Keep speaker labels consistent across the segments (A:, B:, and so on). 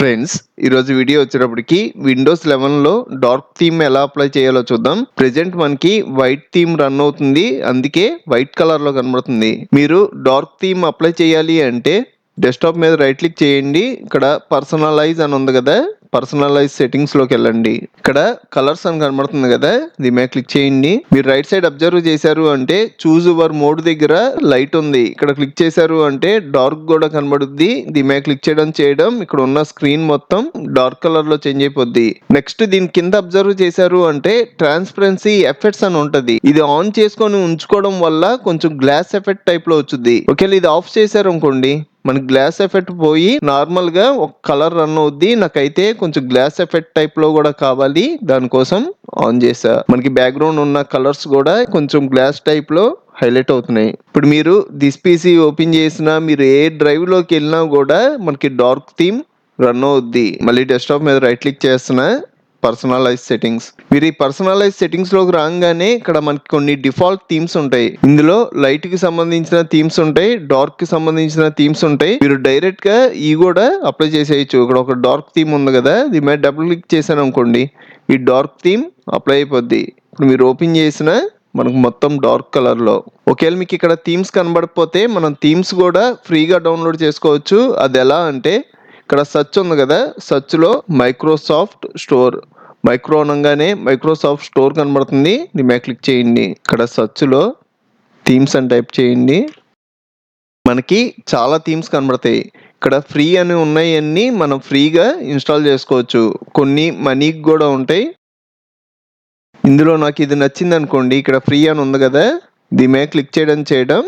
A: Friends, ఈరోజు video వచ్చేటప్పటికి Windows 11లో dark theme ఎలా అప్లై చేయాలో చూద్దాం. ప్రెజెంట్ మనకి వైట్ థీమ్ రన్ అవుతుంది, అందుకే వైట్ కలర్ లో కనబడుతుంది. మీరు డార్క్ థీమ్ అప్లై చేయాలి అంటే డెస్క్టాప్ మీద రైట్ క్లిక్ చేయండి. ఇక్కడ పర్సనలైజ్ అని ఉంది కదా, పర్సనలైజ్ సెట్టింగ్స్ లోకి వెళ్ళండి. ఇక్కడ కలర్స్ అని కనబడుతుంది కదా, దీని మీద క్లిక్ చేయండి. మీరు రైట్ సైడ్ అబ్జర్వ్ చేశారు అంటే చూజ్ యువర్ మోడ్ దగ్గర లైట్ ఉంది, ఇక్కడ క్లిక్ చేశారు అంటే డార్క్ కూడా కనబడుద్ది. దీని మీద క్లిక్ చేయడం ఇక్కడ ఉన్న స్క్రీన్ మొత్తం డార్క్ కలర్ లో చేంజ్ అయిపోద్ది. నెక్స్ట్ దీని కింద అబ్జర్వ్ చేశారు అంటే ట్రాన్స్పరెన్సీ ఎఫెక్ట్స్ అని ఉంటది. ఇది ఆన్ చేసుకొని ఉంచుకోవడం వల్ల కొంచెం గ్లాస్ ఎఫెక్ట్ టైప్ లో వచ్చుద్ది. ఒకవేళ ఇది ఆఫ్ చేశారు అనుకోండి, మనకి గ్లాస్ ఎఫెక్ట్ పోయి నార్మల్ గా ఒక కలర్ రన్ అవుద్ది. నాకైతే కొంచెం గ్లాస్ ఎఫెక్ట్ టైప్ లో కూడా కావాలి, దానికోసం ఆన్ చేసా. మనకి బ్యాక్గ్రౌండ్ ఉన్న కలర్స్ కూడా కొంచెం గ్లాస్ టైప్ లో హైలైట్ అవుతున్నాయి. ఇప్పుడు మీరు దిస్ పీసీ ఓపెన్ చేసినా, మీరు ఏ డ్రైవ్ లోకి వెళ్ళినా కూడా మనకి డార్క్ థీమ్ రన్ అవుద్ది. మళ్ళీ డెస్క్టాప్ మీద రైట్ క్లిక్ చేస్తున్నా, పర్సనలైజ్ సెట్టింగ్స్. మీరు ఈ పర్సనలైజ్ సెట్టింగ్స్ లోకి రాగానే ఇక్కడ మనకి కొన్ని డిఫాల్ట్ థీమ్స్ ఉంటాయి. ఇందులో లైట్ కి సంబంధించిన థీమ్స్ ఉంటాయి, డార్క్ కి సంబంధించిన థీమ్స్ ఉంటాయి. మీరు డైరెక్ట్ గా ఈ కూడా అప్లై చేసేయచ్చు. ఇక్కడ ఒక డార్క్ థీమ్ ఉంది కదా, దీని మీద డబుల్ క్లిక్ చేశాను అనుకోండి, ఈ డార్క్ థీమ్ అప్లై అయిపోద్ది. ఇప్పుడు మీరు ఓపెన్ చేసిన మనకు మొత్తం డార్క్ కలర్ లో. ఒకవేళ మీకు ఇక్కడ థీమ్స్ కనబడకపోతే మనం థీమ్స్ కూడా ఫ్రీగా డౌన్లోడ్ చేసుకోవచ్చు. అది ఎలా అంటే ఇక్కడ సర్చ్ ఉంది కదా, సర్చ్ లో మైక్రోసాఫ్ట్ స్టోర్, మైక్రో అనగానే మైక్రోసాఫ్ట్ స్టోర్ కనబడుతుంది. దీని మీద క్లిక్ చేయండి. ఇక్కడ సర్చ్ లో థీమ్స్ అని టైప్ చేయండి. మనకి చాలా థీమ్స్ కనబడతాయి. ఇక్కడ ఫ్రీ అని ఉన్నాయి, అన్ని మనం ఫ్రీగా ఇన్స్టాల్ చేసుకోవచ్చు. కొన్ని మనీకి కూడా ఉంటాయి. ఇందులో నాకు ఇది నచ్చింది అనుకోండి, ఇక్కడ ఫ్రీ అని ఉంది కదా, దీని మీద క్లిక్ చేయడం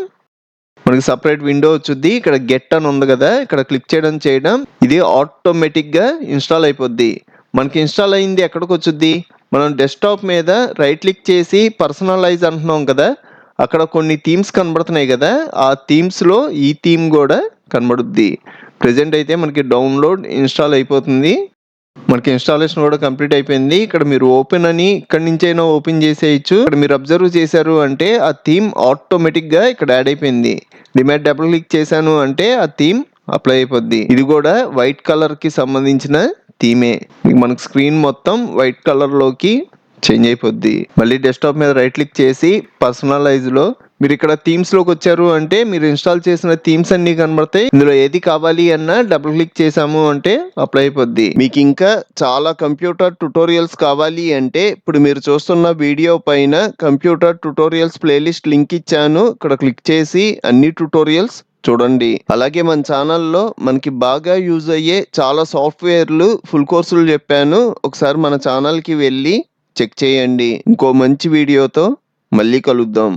A: మనకి సపరేట్ విండో వచ్చుద్ది. ఇక్కడ గెట్ అని ఉంది కదా, ఇక్కడ క్లిక్ చేయడం ఇది ఆటోమేటిక్ గా ఇన్స్టాల్ అయిపోద్ది. మనకి ఇన్స్టాల్ అయింది ఎక్కడికి వచ్చుద్ది, మనం డెస్క్టాప్ మీద రైట్ క్లిక్ చేసి పర్సనలైజ్ అంటున్నాం కదా, అక్కడ కొన్ని థీమ్స్ కనబడుతున్నాయి కదా, ఆ థీమ్స్ లో ఈ థీమ్ కూడా కనబడుద్ది. ప్రెజెంట్ అయితే మనకి డౌన్లోడ్ ఇన్స్టాల్ అయిపోతుంది. మనకి ఇన్స్టాలేషన్ కూడా కంప్లీట్ అయిపోయింది. ఇక్కడ మీరు ఓపెన్ అని ఇక్కడ నుంచి అయినా ఓపెన్ చేసేయచ్చు. ఇక్కడ మీరు అబ్జర్వ్ చేశారు అంటే ఆ థీమ్ ఆటోమేటిక్ గా ఇక్కడ యాడ్ అయిపోయింది. దీని మీద డబుల్ క్లిక్ చేశాను అంటే ఆ థీమ్ అప్లై అయిపోద్ది. ఇది కూడా వైట్ కలర్ కి సంబంధించిన థీమే. మనకు స్క్రీన్ మొత్తం వైట్ కలర్ లోకి చేంజ్ అయిపోద్ది. మళ్ళీ డెస్క్టాప్ మీద రైట్ క్లిక్ చేసి పర్సనలైజ్ లో మీరు ఇక్కడ థీమ్స్ లోకి వచ్చారు అంటే మీరు ఇన్స్టాల్ చేసిన థీమ్స్ అన్ని కనబడతాయి. ఇందులో ఏది కావాలి అన్నా డబుల్ క్లిక్ చేసాము అంటే అప్లై అయిపోద్ది. మీకు ఇంకా చాలా కంప్యూటర్ ట్యుటోరియల్స్ కావాలి అంటే ఇప్పుడు మీరు చూస్తున్న వీడియో పైన కంప్యూటర్ ట్యుటోరియల్స్ ప్లేలిస్ట్ లింక్ ఇచ్చాను. ఇక్కడ క్లిక్ చేసి అన్ని ట్యుటోరియల్స్ చూడండి. అలాగే మన ఛానల్లో మనకి బాగా యూజ్ అయ్యే చాలా సాఫ్ట్వేర్లు ఫుల్ కోర్సులు చెప్పాను. ఒకసారి మన ఛానల్ కి వెళ్ళి చెక్ చేయండి. ఇంకో మంచి వీడియోతో మళ్ళీ కలుద్దాం.